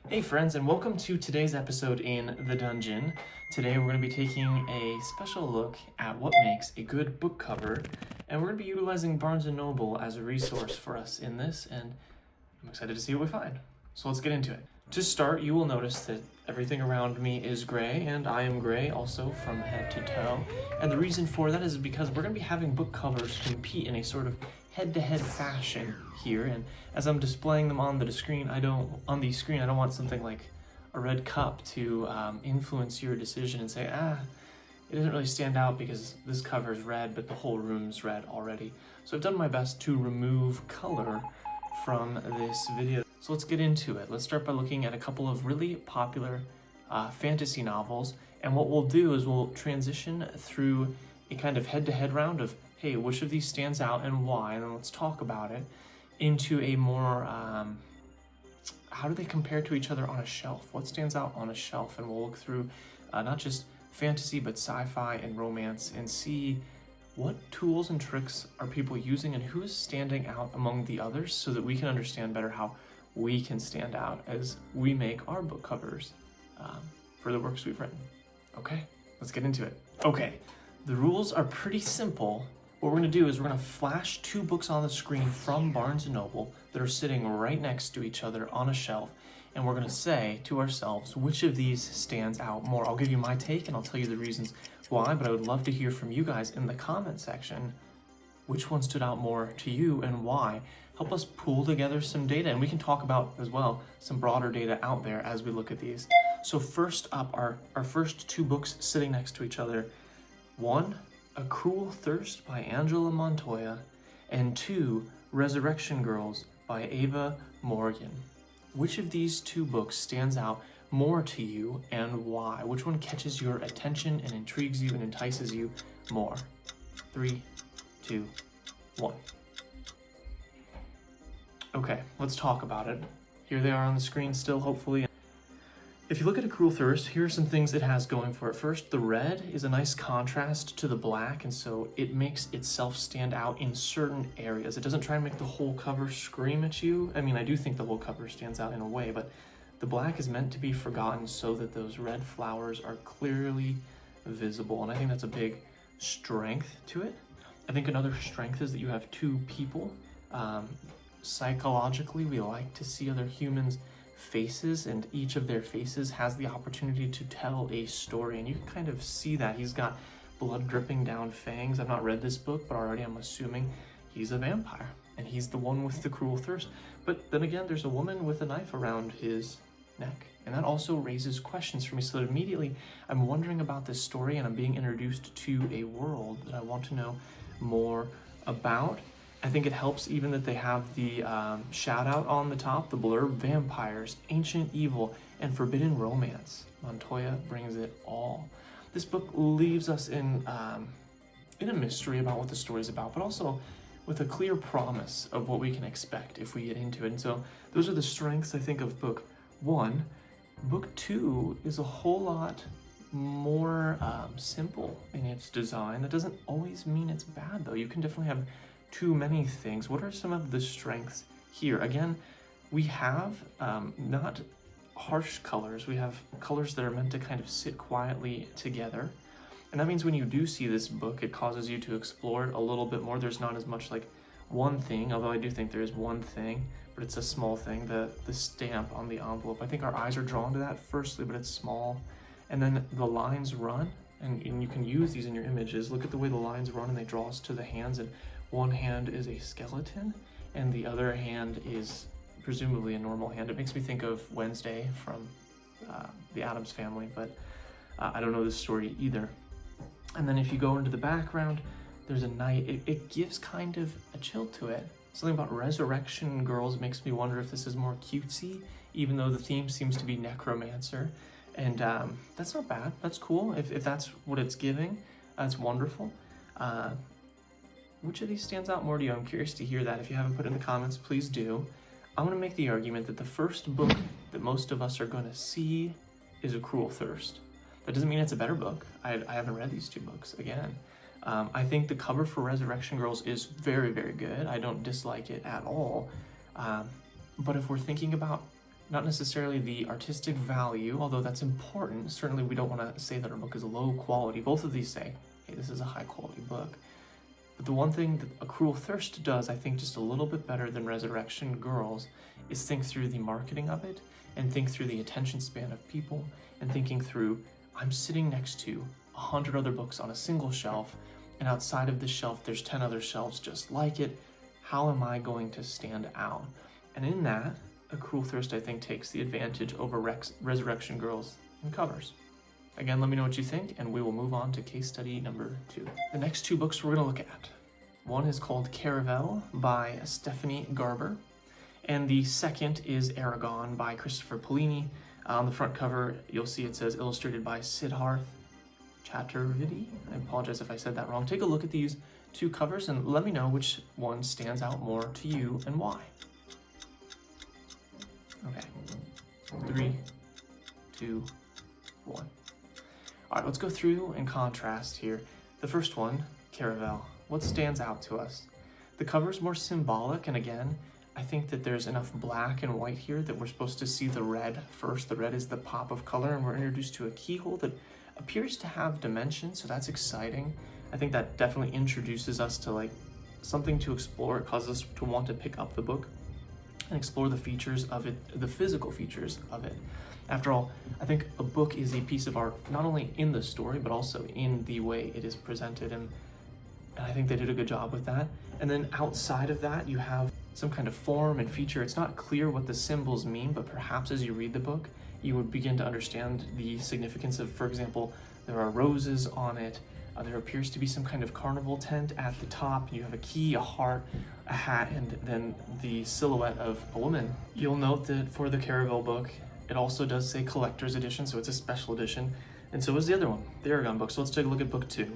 Hey friends, and welcome to today's episode in The Dungeon. Today we're going to be taking a special look at what makes a good book cover, and we're going to be utilizing Barnes & Noble as a resource for us in this, and I'm excited to see what we find. So let's get into it. To start, you will notice that everything around me is gray, and I am gray also from head to toe. And the reason for that is because we're going to be having book covers compete in a sort of head-to-head fashion here, and as I'm displaying them on the screen, I don't want something like a red cup to influence your decision and say, it doesn't really stand out because this cover is red, but the whole room's red already. So I've done my best to remove color from this video. So let's get into it. Let's start by looking at a couple of really popular fantasy novels, and what we'll do is we'll transition through a kind of head-to-head round of, hey, which of these stands out and why, and then let's talk about it, into a more, how do they compare to each other on a shelf? What stands out on a shelf? And we'll look through not just fantasy, but sci-fi and romance and see what tools and tricks are people using and who is standing out among the others so that we can understand better how we can stand out as we make our book covers for the works we've written. Okay, let's get into it. Okay, the rules are pretty simple. What we're going to do is we're going to flash two books on the screen from Barnes & Noble that are sitting right next to each other on a shelf, and we're going to say to ourselves which of these stands out more. I'll give you my take and I'll tell you the reasons why, but I would love to hear from you guys in the comment section which one stood out more to you and why. Help us pool together some data, and we can talk about as well some broader data out there as we look at these. So first up are our first two books sitting next to each other. One, A Cruel Thirst by Angela Montoya, and two, Resurrection Girls by Ava Morgan. Which of these two books stands out more to you and why? Which one catches your attention and intrigues you and entices you more? 3, 2, 1. Okay, let's talk about it. Here they are on the screen still, hopefully. If you look at A Cruel Thirst, here are some things it has going for it. First, the red is a nice contrast to the black, and so it makes itself stand out in certain areas. It doesn't try and make the whole cover scream at you. I mean, I do think the whole cover stands out in a way, but the black is meant to be forgotten so that those red flowers are clearly visible, and I think that's a big strength to it. I think another strength is that you have two people. Psychologically, we like to see other humans' faces, and each of their faces has the opportunity to tell a story, and you can kind of see that. He's got blood dripping down fangs. I've not read this book, but already I'm assuming he's a vampire, and he's the one with the cruel thirst. But then again, there's a woman with a knife around his neck, and that also raises questions for me, so that immediately I'm wondering about this story, and I'm being introduced to a world that I want to know more about. I think it helps even that they have the shout out on the top, the blurb, vampires, ancient evil, and forbidden romance. Montoya brings it all. This book leaves us in a mystery about what the story's about, but also with a clear promise of what we can expect if we get into it. And so those are the strengths, I think, of book one. Book two is a whole lot more simple in its design. That doesn't always mean it's bad, though. You can definitely have too many things. What are some of the strengths here? Again, we have not harsh colors. We have colors that are meant to kind of sit quietly together. And that means when you do see this book, it causes you to explore it a little bit more. There's not as much like one thing, although I do think there is one thing, but it's a small thing, the stamp on the envelope. I think our eyes are drawn to that firstly, but it's small. And then the lines run, and you can use these in your images. Look at the way the lines run, and they draw us to the hands, and one hand is a skeleton, and the other hand is presumably a normal hand. It makes me think of Wednesday from the Addams Family, but I don't know this story either. And then if you go into the background, there's a knight. It gives kind of a chill to it. Something about Resurrection Girls makes me wonder if this is more cutesy, even though the theme seems to be necromancer. And that's not bad. That's cool. If that's what it's giving, that's wonderful. Which of these stands out more to you? I'm curious to hear that. If you haven't put it in the comments, please do. I'm going to make the argument that the first book that most of us are going to see is A Cruel Thirst. That doesn't mean it's a better book. I haven't read these two books, again. I think the cover for Resurrection Girls is very, very good. I don't dislike it at all. But if we're thinking about not necessarily the artistic value, although that's important. Certainly we don't want to say that our book is low quality. Both of these say, hey, this is a high quality book. But the one thing that A Cruel Thirst does, I think, just a little bit better than Resurrection Girls is think through the marketing of it and think through the attention span of people and thinking through, I'm sitting next to 100 other books on a single shelf, and outside of this shelf there's 10 other shelves just like it. How am I going to stand out? And in that, A Cruel Thirst, I think, takes the advantage over Resurrection Girls and covers. Again, let me know what you think, and we will move on to case study number 2. The next 2 books we're going to look at. One is called Caravel by Stephanie Garber, and the second is Aragon by Christopher Polini. On the front cover, you'll see it says illustrated by Siddharth Chaturvedi. I apologize if I said that wrong. Take a look at these 2 covers and let me know which one stands out more to you and why. Okay, 3, 2, 1. All right, let's go through and contrast here. The first one, Caravel. What stands out to us? The cover's more symbolic, and again, I think that there's enough black and white here that we're supposed to see the red first. The red is the pop of color, and we're introduced to a keyhole that appears to have dimension, so that's exciting. I think that definitely introduces us to like something to explore. It causes us to want to pick up the book and explore the features of it, the physical features of it. After all, I think a book is a piece of art, not only in the story, but also in the way it is presented, and I think they did a good job with that. And then outside of that, you have some kind of form and feature. It's not clear what the symbols mean, but perhaps as you read the book, you would begin to understand the significance of, for example, there are roses on it, there appears to be some kind of carnival tent at the top, you have a key, a heart, a hat, and then the silhouette of a woman. You'll note that for the Caravel book, it also does say collector's edition, so it's a special edition, and so is the other one, the Aragon book. So let's take a look at book 2.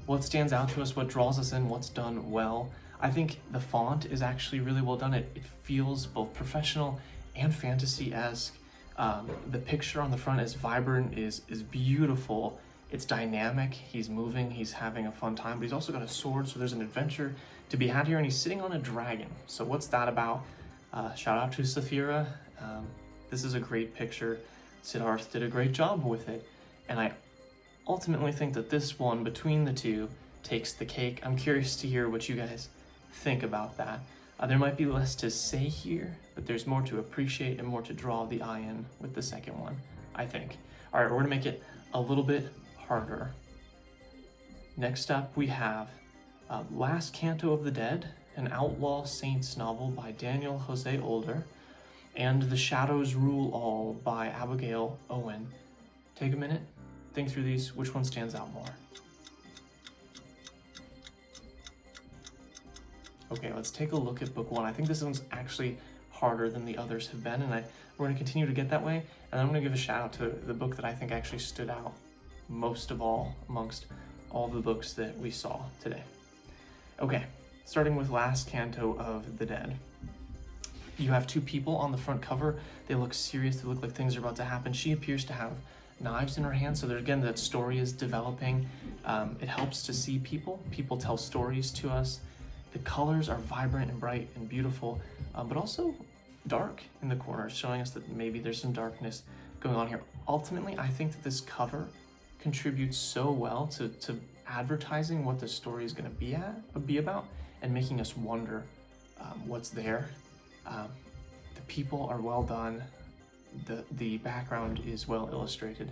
What stands out to us, what draws us in, what's done well. I think the font is actually really well done. It feels both professional and fantasy-esque. The picture on the front is vibrant, is beautiful. It's dynamic, he's moving, he's having a fun time, but he's also got a sword, so there's an adventure to be had here, and he's sitting on a dragon. So what's that about? Shout out to Saphira. This is a great picture. Siddharth did a great job with it, and I ultimately think that this one, between the 2, takes the cake. I'm curious to hear what you guys think about that. There might be less to say here, but there's more to appreciate and more to draw the eye in with the second one, I think. All right, we're gonna make it a little bit harder. Next up, we have Last Canto of the Dead, an Outlaw Saints novel by Daniel Jose Older, and The Shadows Rule All by Abigail Owen. Take a minute, think through these, which one stands out more? Okay, let's take a look at book 1. I think this one's actually harder than the others have been, and we're gonna continue to get that way, and I'm gonna give a shout out to the book that I think actually stood out most of all amongst all the books that we saw today. Okay, starting with Last Canto of the Dead. You have 2 people on the front cover. They look serious, they look like things are about to happen. She appears to have knives in her hand, so there again, that story is developing. It helps to see people. People tell stories to us. The colors are vibrant and bright and beautiful, but also dark in the corners, showing us that maybe there's some darkness going on here. Ultimately, I think that this cover contributes so well to advertising what the story is going to be about and making us wonder what's there. The people are well done. The background is well illustrated.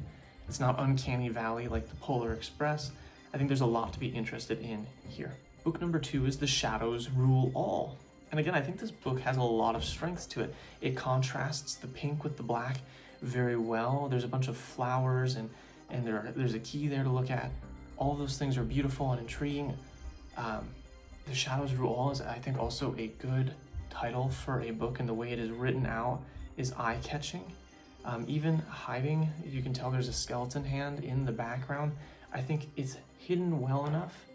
It's not uncanny valley like the Polar Express. I think there's a lot to be interested in here. Book number 2 is The Shadows Rule All. And again, I think this book has a lot of strengths to it. It contrasts the pink with the black very well. There's a bunch of flowers and there's a key there to look at. All those things are beautiful and intriguing. The Shadows Rule All is, I think, also a good title for a book, and the way it is written out is eye-catching. Even hiding, you can tell there's a skeleton hand in the background. I think it's hidden well enough,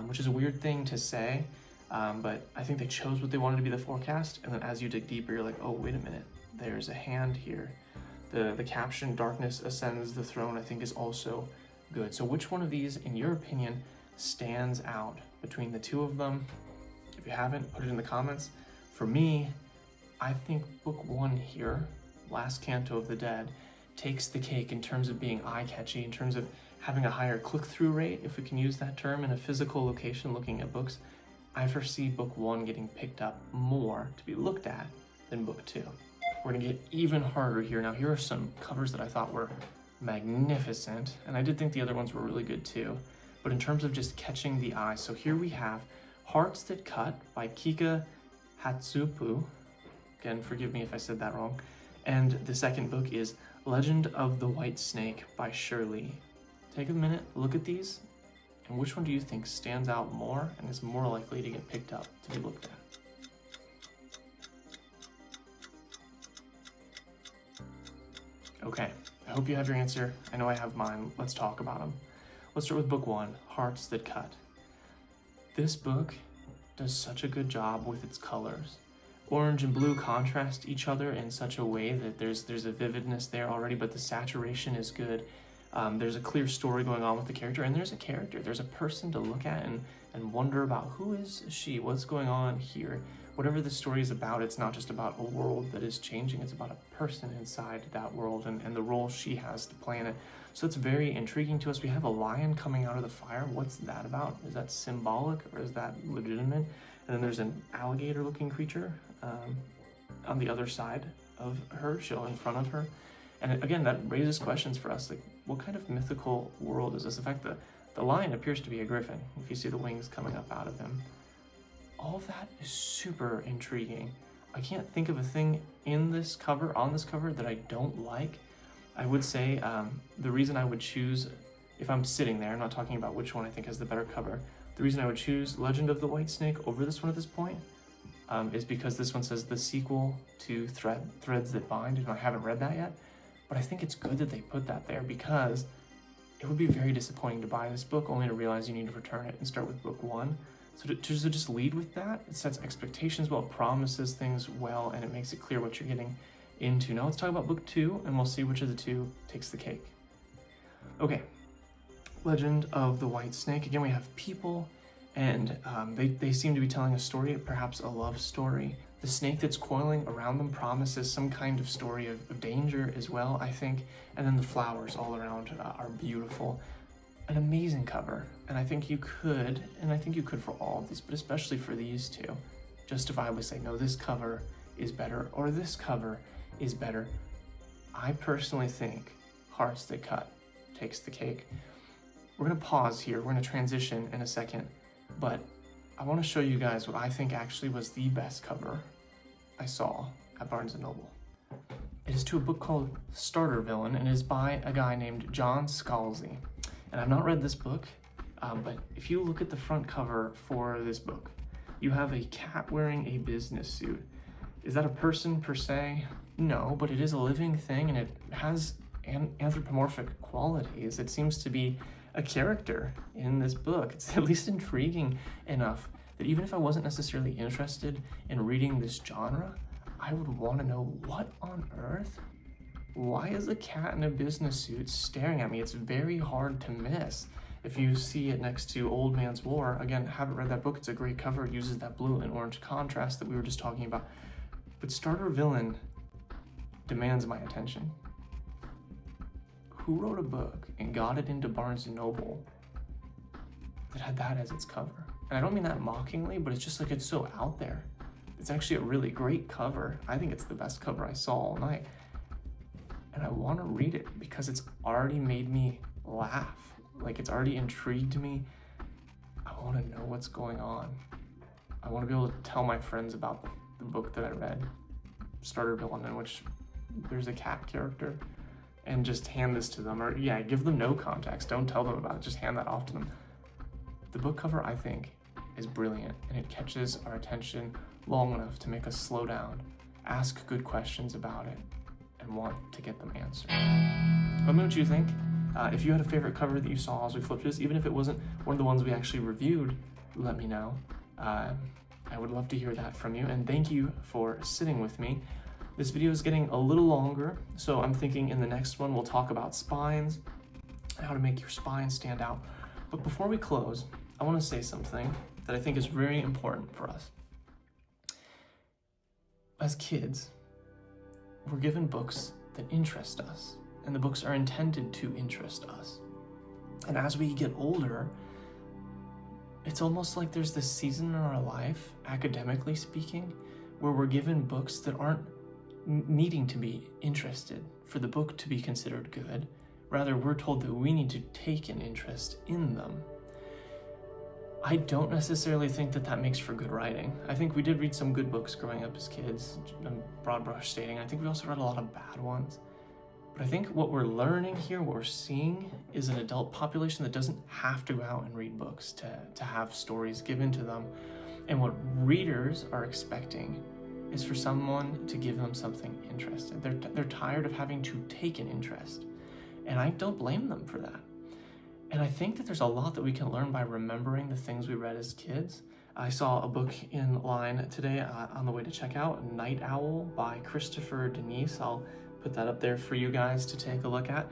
which is a weird thing to say, but I think they chose what they wanted to be the forecast, and then as you dig deeper, you're like, oh, wait a minute, there's a hand here. The caption, Darkness Ascends the Throne, I think is also good. So which one of these, in your opinion, stands out between the 2 of them? If you haven't, put it in the comments. For me, I think book 1 here last canto of the Dead, takes the cake in terms of being eye-catchy, in terms of having a higher click-through rate, if we can use that term, in a physical location looking at books. I foresee book 1 getting picked up more to be looked at than book 2. We're gonna get even harder here. Now, here are some covers that I thought were magnificent, and I did think the other ones were really good too. But in terms of just catching the eye, so here we have Hearts That Cut by Kika Hatsupu. Again, forgive me if I said that wrong. And the second book is Legend of the White Snake by Shirley. Take a minute, look at these, and which one do you think stands out more and is more likely to get picked up to be looked at? Okay, I hope you have your answer. I know I have mine. Let's talk about them. Let's start with book 1, Hearts That Cut. This book does such a good job with its colors. Orange and blue contrast each other in such a way that there's a vividness there already, but the saturation is good. There's a clear story going on with the character, and there's a character. There's a person to look at and wonder about who is she, what's going on here. Whatever the story is about, it's not just about a world that is changing, it's about a person inside that world and the role she has to play in it. So it's very intriguing to us. We have a lion coming out of the fire. What's that about? Is that symbolic or is that legitimate? And then there's an alligator-looking creature on the other side of her, show in front of her. And again, that raises questions for us, like what kind of mythical world is this? In fact, the lion appears to be a griffin, if you see the wings coming up out of him. All of that is super intriguing. I can't think of a thing on this cover that I don't like. I would say the reason I would choose, if I'm sitting there, I'm not talking about which one I think has the better cover, the reason I would choose Legend of the White Snake over this one at this point is because this one says the sequel to Threads That Bind, and I haven't read that yet. But I think it's good that they put that there because it would be very disappointing to buy this book only to realize you need to return it and start with book 1. So to just lead with that, it sets expectations well, it promises things well, and it makes it clear what you're getting into. Now let's talk about book 2, and we'll see which of the two takes the cake. Okay, Legend of the White Snake. Again, we have people, and they seem to be telling a story, perhaps a love story. The snake that's coiling around them promises some kind of story of danger as well, I think. And then the flowers all around are beautiful. An amazing cover. And I think you could for all of these, but especially for these two, justifiably say, no, this cover is better, or this cover is better. I personally think Hearts That Cut takes the cake. We're gonna pause here, we're gonna transition in a second, but I want to show you guys what I think actually was the best cover I saw at Barnes & Noble. It is to a book called Starter Villain, and it is by a guy named John Scalzi. And I've not read this book, but if you look at the front cover for this book, you have a cat wearing a business suit. Is that a person per se? No, but it is a living thing, and it has anthropomorphic qualities. It seems to be a character in this book. It's at least intriguing enough that even if I wasn't necessarily interested in reading this genre, I would want to know what on earth? Why is a cat in a business suit staring at me? It's very hard to miss. If you see it next to Old Man's War, again, haven't read that book, it's a great cover, it uses that blue and orange contrast that we were just talking about. But Starter Villain demands my attention. Who wrote a book and got it into Barnes & Noble that had that as its cover? And I don't mean that mockingly, but it's just like, it's so out there. It's actually a really great cover. I think it's the best cover I saw all night. And I want to read it because it's already made me laugh. Like, it's already intrigued me. I want to know what's going on. I want to be able to tell my friends about the book that I read, Starter Villain, in which there's a cat character, and just hand this to them. Or yeah, give them no context. Don't tell them about it. Just hand that off to them. The book cover, I think, is brilliant, and it catches our attention long enough to make us slow down, ask good questions about it, and want to get them answered. Let me know what you think. If you had a favorite cover that you saw as we flipped this, even if it wasn't one of the ones we actually reviewed, let me know. I would love to hear that from you, and thank you for sitting with me. This video is getting a little longer, so I'm thinking in the next one we'll talk about spines, how to make your spine stand out. But before we close, I want to say something that I think is very important for us. As kids, we're given books that interest us, and the books are intended to interest us. And as we get older, it's almost like there's this season in our life, academically speaking, where we're given books that aren't needing to be interested for the book to be considered good. Rather, we're told that we need to take an interest in them. I don't necessarily think that that makes for good writing. I think we did read some good books growing up as kids, broad brush stating. I think we also read a lot of bad ones. But I think what we're learning here, what we're seeing, is an adult population that doesn't have to go out and read books to have stories given to them. And what readers are expecting is for someone to give them something interesting. They're tired of having to take an interest. And I don't blame them for that. And I think that there's a lot that we can learn by remembering the things we read as kids. I saw a book in line today on the way to check out, Night Owl by Christopher Denise. I'll put that up there for you guys to take a look at.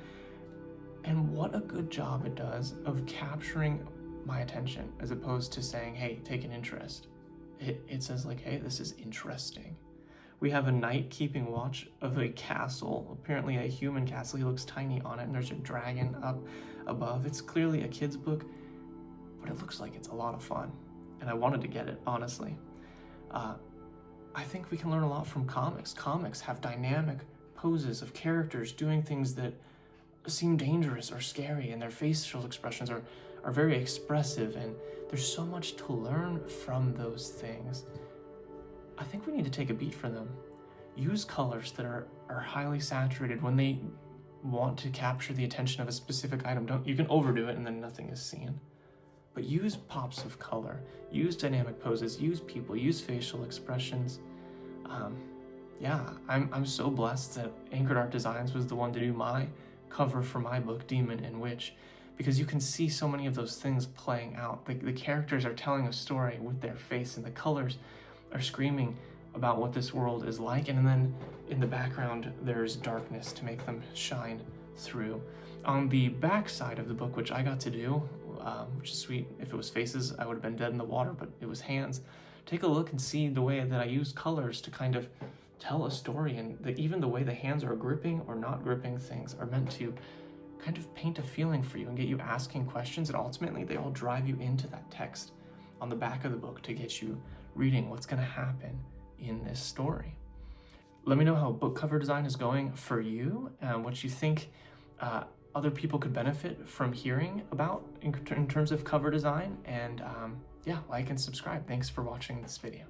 And what a good job it does of capturing my attention, as opposed to saying, hey, take an interest. It says like, hey, this is interesting. We have a knight keeping watch of a castle, apparently a human castle. He looks tiny on it, and there's a dragon up above. It's clearly a kid's book, but it looks like it's a lot of fun. And I wanted to get it, honestly. I think we can learn a lot from comics. Comics have dynamic poses of characters doing things that seem dangerous or scary, and their facial expressions are very expressive, and there's so much to learn from those things. I think we need to take a beat from them. Use colors that are highly saturated when they want to capture the attention of a specific item. You can overdo it and then nothing is seen. But use pops of color, use dynamic poses, use people, use facial expressions. I'm so blessed that Anchored Art Designs was the one to do my cover for my book, Demon and Witch, because you can see so many of those things playing out. The characters are telling a story with their face, and the colors are screaming about what this world is like, and then in the background there's darkness to make them shine through. On the back side of the book, which I got to do, which is sweet. If it was faces, I would have been dead in the water, but it was hands. Take a look and see the way that I use colors to kind of tell a story, and even the way the hands are gripping or not gripping things are meant to kind of paint a feeling for you and get you asking questions, and ultimately they all drive you into that text on the back of the book to get you reading what's going to happen in this story. Let me know how book cover design is going for you, and what you think other people could benefit from hearing about in terms of cover design. And like and subscribe. Thanks for watching this video.